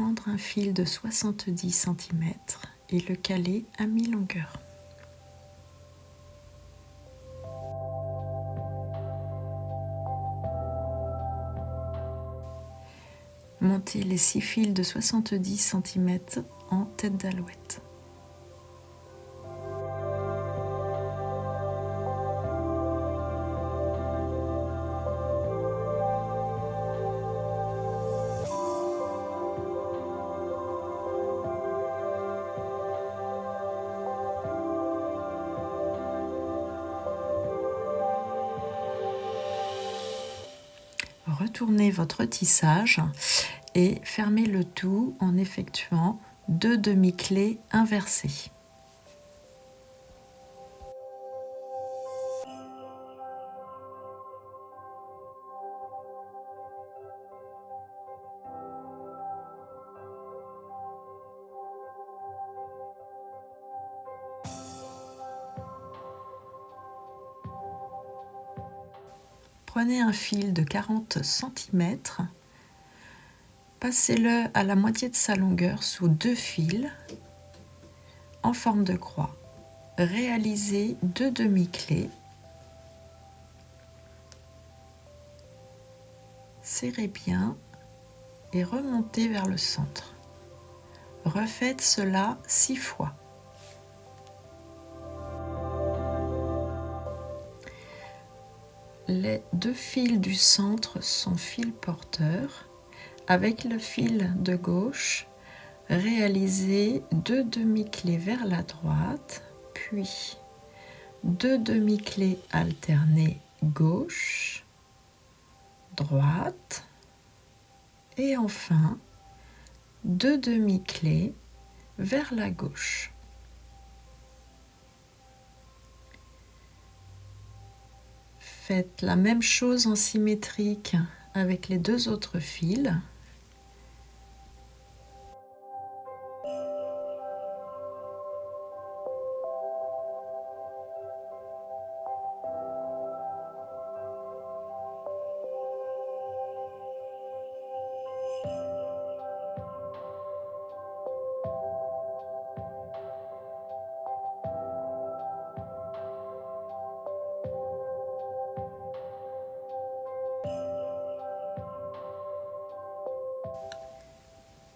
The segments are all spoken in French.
prendre un fil de 70 cm et le caler à mi-longueur. Montez les 6 fils de 70 cm en tête d'alouette. Retournez votre tissage et fermez le tout en effectuant 2 demi-clés inversées. Prenez un fil de 40 cm, passez-le à la moitié de sa longueur sous 2 fils en forme de croix. Réalisez 2 demi-clés. Serrez bien et remontez vers le centre. Refaites cela 6 fois. Les 2 fils du centre sont fils porteurs. Avec le fil de gauche, réalisez 2 demi-clés vers la droite, puis 2 demi-clés alternées gauche, droite, et enfin 2 demi-clés vers la gauche. Faites la même chose en symétrique avec les 2 autres fils.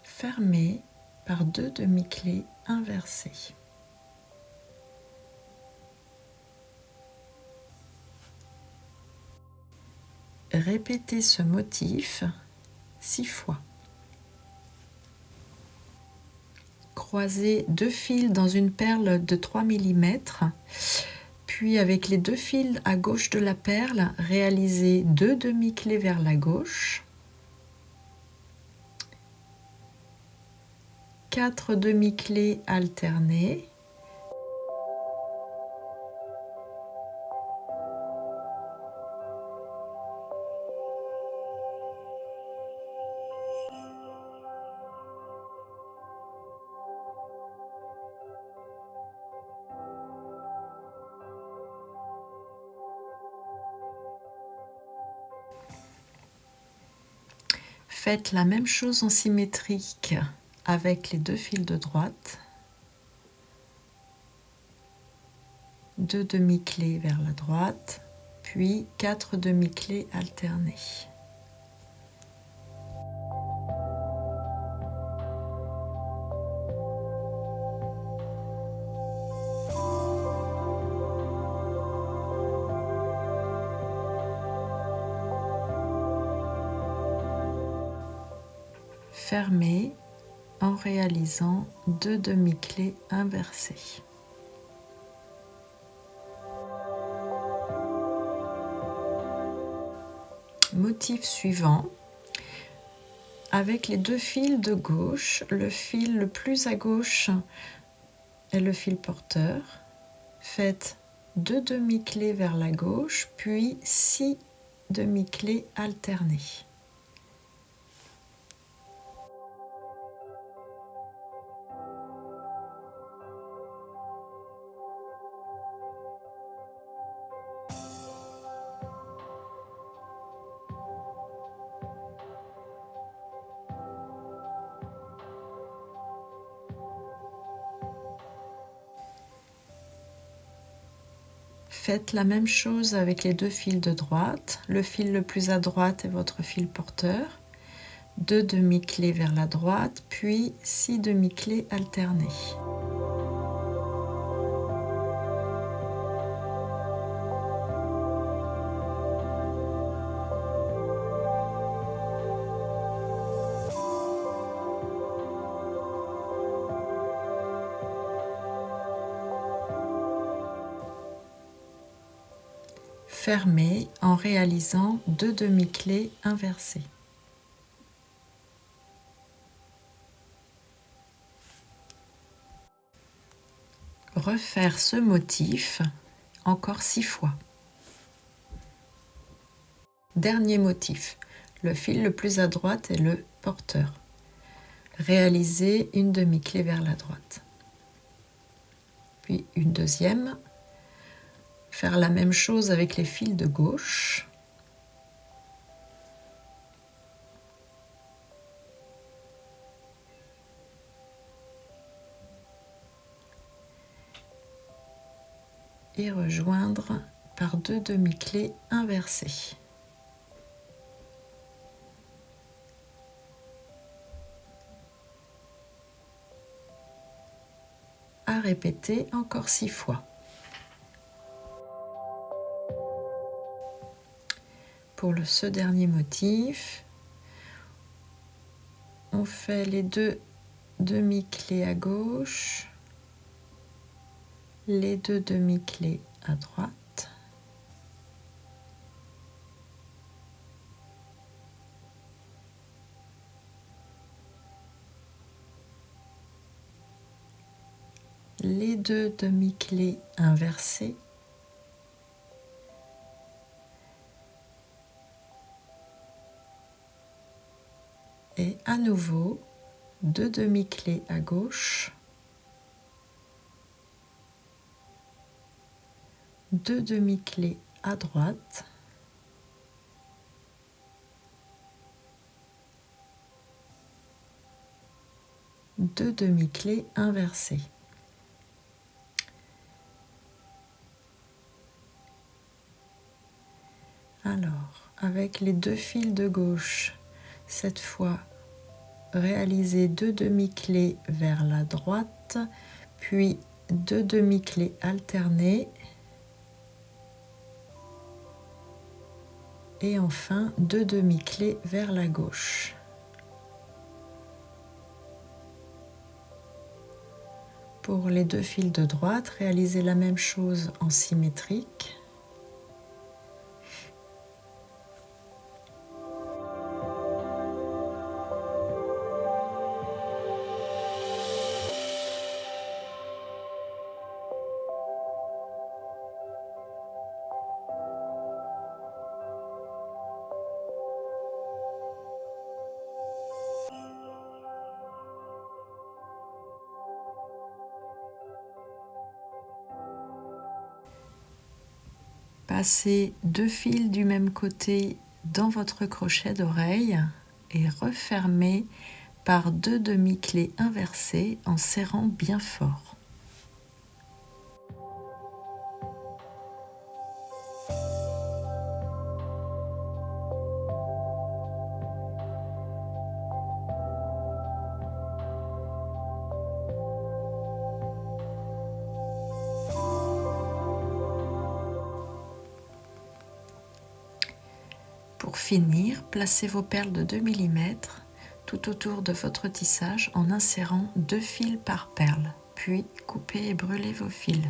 Fermez par 2 demi-clés inversées. Répétez ce motif 6 fois. Croisez 2 fils dans une perle de 3 mm, puis avec les 2 fils à gauche de la perle, réalisez 2 demi-clés vers la gauche, 4 demi-clés alternées, faites la même chose en symétrique avec les 2 fils de droite, 2 demi-clés vers la droite, puis 4 demi-clés alternées. Fermez en réalisant 2 demi-clés inversées. Motif suivant. Avec les 2 fils de gauche, le fil le plus à gauche est le fil porteur. Faites 2 demi-clés vers la gauche, puis 6 demi-clés alternées. Faites la même chose avec les 2 fils de droite. Le fil le plus à droite est votre fil porteur. 2 demi-clés vers la droite, puis 6 demi-clés alternées. Fermez en réalisant 2 demi-clés inversées. Refaire ce motif encore 6 fois. Dernier motif, le fil le plus à droite est le porteur. Réalisez une demi-clé vers la droite. Puis une deuxième. Faire la même chose avec les fils de gauche. Et rejoindre par 2 demi-clés inversées. À répéter encore 6 fois. Pour ce dernier motif, on fait les 2 demi-clés à gauche, les 2 demi-clés à droite, les 2 demi-clés inversées, et à nouveau 2 demi-clés à gauche, 2 demi-clés à droite, deux demi-clés inversées. Alors, avec les 2 fils de gauche, cette fois, réalisez 2 demi-clés vers la droite, puis 2 demi-clés alternées, et enfin 2 demi-clés vers la gauche. Pour les 2 fils de droite, réalisez la même chose en symétrique. Passez 2 fils du même côté dans votre crochet d'oreille et refermez par 2 demi-clés inversées en serrant bien fort. Pour finir, placez vos perles de 2 mm tout autour de votre tissage en insérant 2 fils par perle, puis coupez et brûlez vos fils.